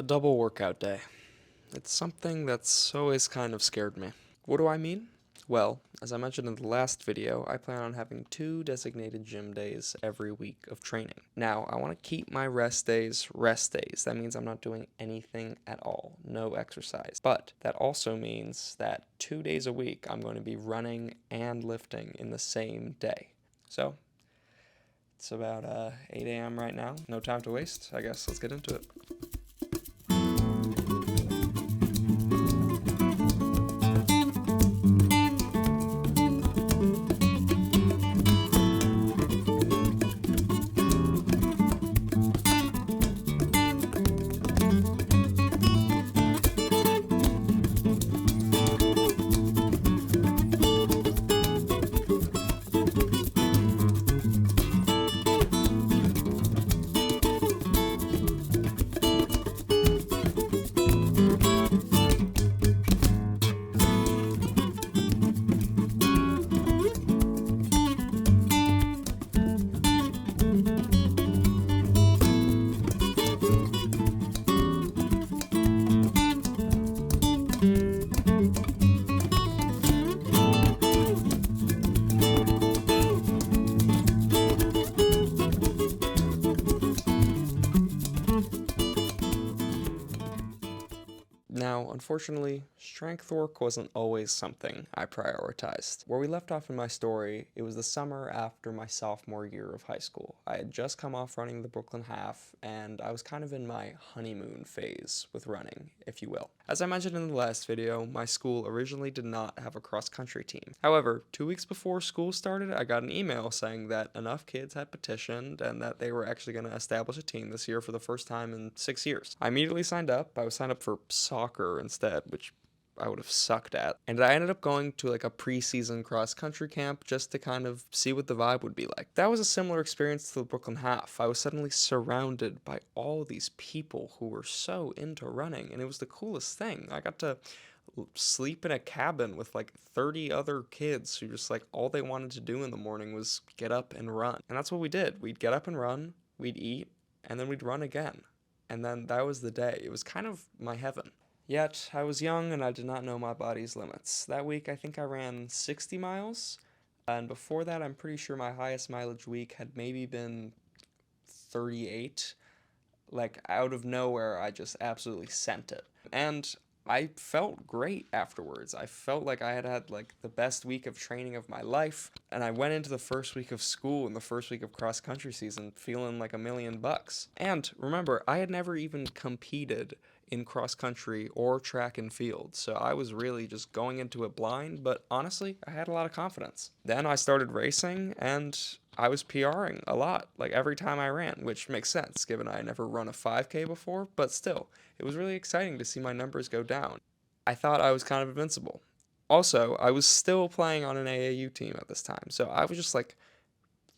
A double workout day. It's something that's always kind of scared me. What do I mean? Well, as I mentioned in the last video, I plan on having 2 designated gym days every week of training. Now, I want to keep my rest days rest days. That means I'm not doing anything at all, no exercise. But that also means that 2 days a week I'm going to be running and lifting in the same day. So, it's about 8 a.m. right now. No time to waste. I guess let's get into it. Now, unfortunately, strength work wasn't always something I prioritized. Where we left off in my story, it was the summer after my sophomore year of high school. I had just come off running the Brooklyn Half, and I was kind of in my honeymoon phase with running, if you will. As I mentioned in the last video, my school originally did not have a cross-country team. However, 2 weeks before school started, I got an email saying that enough kids had petitioned and that they were actually going to establish a team this year for the first time in 6 years. I immediately signed up. I was signed up for soccer instead, which I would have sucked at. And I ended up going to like a preseason cross-country camp just to kind of see what the vibe would be like. That was a similar experience to the Brooklyn Half. I was suddenly surrounded by all these people who were so into running, and it was the coolest thing. I got to sleep in a cabin with like 30 other kids who just like all they wanted to do in the morning was get up and run. And that's what we did. We'd get up and run, we'd eat, and then we'd run again. And then that was the day. It was kind of my heaven. Yet, I was young and I did not know my body's limits. That week, I think I ran 60 miles, and before that, I'm pretty sure my highest mileage week had maybe been 38. Like, out of nowhere, I just absolutely sent it. And I felt great afterwards. I felt like I had had like the best week of training of my life, and I went into the first week of school and the first week of cross country season feeling like $1,000,000. And remember, I had never even competed in cross country or track and field, so I was really just going into it blind, but honestly, I had a lot of confidence. Then I started racing, and I was PRing a lot, like every time I ran, which makes sense given I had never run a 5K before, but still, it was really exciting to see my numbers go down. I thought I was kind of invincible. Also, I was still playing on an AAU team at this time, so I was just like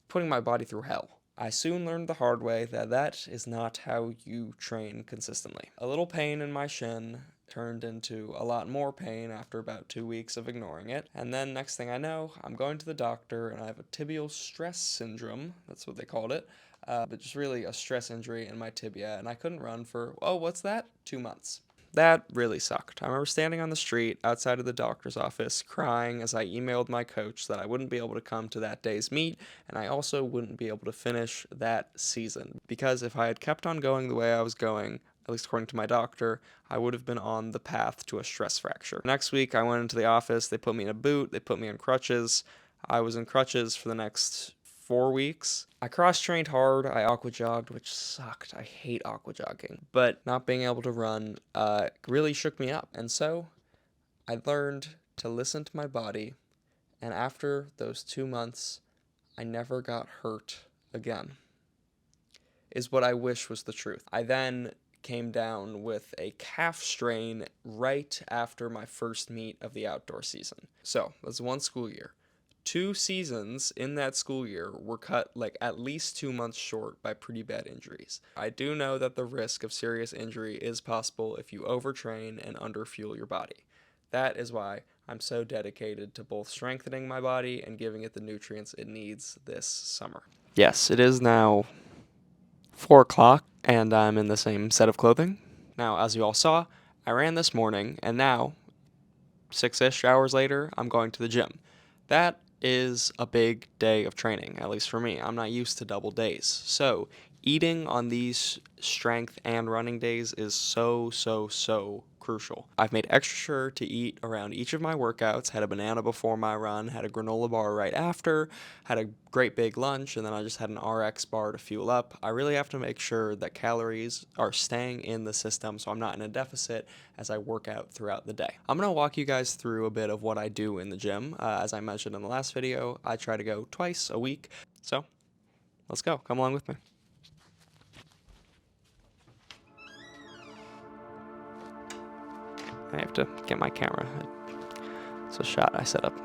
putting my body through hell. I soon learned the hard way that that is not how you train consistently. A little pain in my shin turned into a lot more pain after about 2 weeks of ignoring it, and then next thing I know, I'm going to the doctor and I have a tibial stress syndrome, that's what they called it, but just really a stress injury in my tibia, and I couldn't run for, oh, what's that? 2 months. That really sucked. I remember standing on the street outside of the doctor's office crying as I emailed my coach that I wouldn't be able to come to that day's meet, and I also wouldn't be able to finish that season. Because if I had kept on going the way I was going, at least according to my doctor, I would have been on the path to a stress fracture. Next week, I went into the office, they put me in a boot, they put me on crutches. I was in crutches for the next 4 weeks. I cross-trained hard, I aqua-jogged, which sucked. I hate aqua-jogging. But not being able to run really shook me up. And so I learned to listen to my body, and after those 2 months, I never got hurt again, is what I wish was the truth. I then came down with a calf strain right after my first meet of the outdoor season. So, that's one school year. 2 seasons in that school year were cut like at least 2 months short by pretty bad injuries. I do know that the risk of serious injury is possible if you overtrain and underfuel your body. That is why I'm so dedicated to both strengthening my body and giving it the nutrients it needs this summer. Yes, it is now 4 o'clock, and I'm in the same set of clothing. Now, as you all saw, I ran this morning, and now, 6-ish hours later, I'm going to the gym. That is a big day of training, at least for me. I'm not used to double days. So, eating on these strength and running days is so crucial. I've made extra sure to eat around each of my workouts, had a banana before my run, had a granola bar right after, had a great big lunch, and then I just had an RX bar to fuel up. I really have to make sure that calories are staying in the system so I'm not in a deficit as I work out throughout the day. I'm going to walk you guys through a bit of what I do in the gym. As I mentioned in the last video, I try to go twice a week. So let's go. Come along with me. I have to get my camera. It's a shot I set up.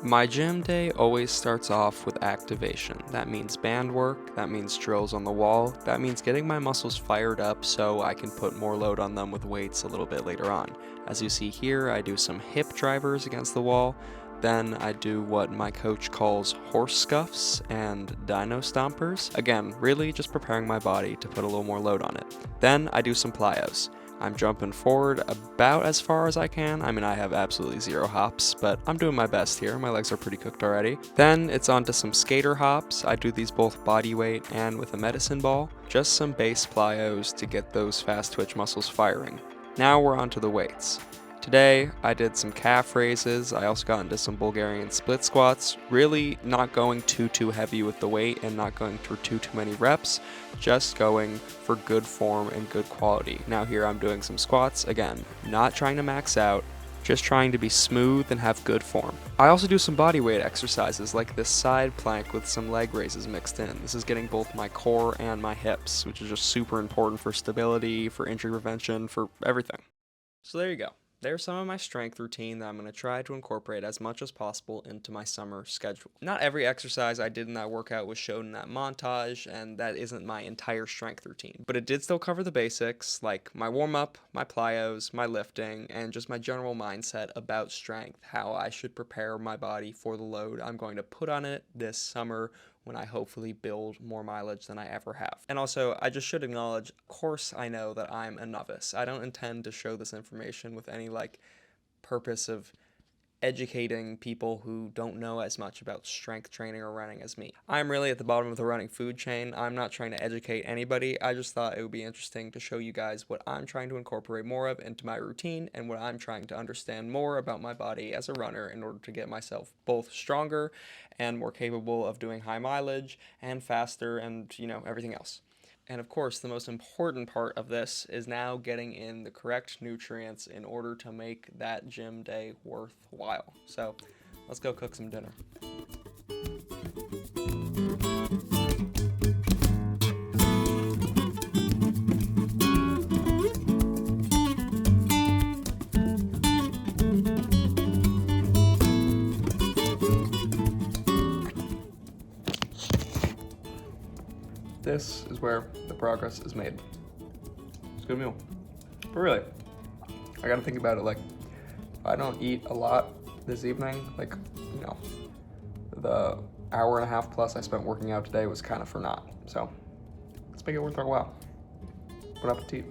My gym day always starts off with activation. That means band work, that means drills on the wall, that means getting my muscles fired up so I can put more load on them with weights a little bit later on. As you see here, I do some hip drivers against the wall, then I do what my coach calls horse scuffs and dino stompers. Again, really just preparing my body to put a little more load on it. Then I do some plyos. I'm jumping forward about as far as I can. I mean, I have absolutely zero hops, but I'm doing my best here. My legs are pretty cooked already. Then it's on to some skater hops. I do these both body weight and with a medicine ball. Just some base plyos to get those fast twitch muscles firing. Now we're on to the weights. Today, I did some calf raises. I also got into some Bulgarian split squats. Really not going too heavy with the weight and not going for too many reps. Just going for good form and good quality. Now here I'm doing some squats. Again, not trying to max out, just trying to be smooth and have good form. I also do some body weight exercises like this side plank with some leg raises mixed in. This is getting both my core and my hips, which is just super important for stability, for injury prevention, for everything. So there you go. There's some of my strength routine that I'm going to try to incorporate as much as possible into my summer schedule. Not every exercise I did in that workout was shown in that montage, and that isn't my entire strength routine. But it did still cover the basics, like my warm-up, my plyos, my lifting, and just my general mindset about strength, how I should prepare my body for the load I'm going to put on it this summer when I hopefully build more mileage than I ever have. And also, I just should acknowledge, of course I know that I'm a novice. I don't intend to show this information with any purpose of educating people who don't know as much about strength training or running as me. I'm really at the bottom of the running food chain. I'm not trying to educate anybody. I just thought it would be interesting to show you guys what I'm trying to incorporate more of into my routine and what I'm trying to understand more about my body as a runner in order to get myself both stronger and more capable of doing high mileage and faster and, everything else. And of course, the most important part of this is now getting in the correct nutrients in order to make that gym day worthwhile. So let's go cook some dinner. This is where the progress is made. It's a good meal. But really, I gotta think about it if I don't eat a lot this evening, the hour and a half plus I spent working out today was kind of for naught. So let's make it worth our while. Bon appetit.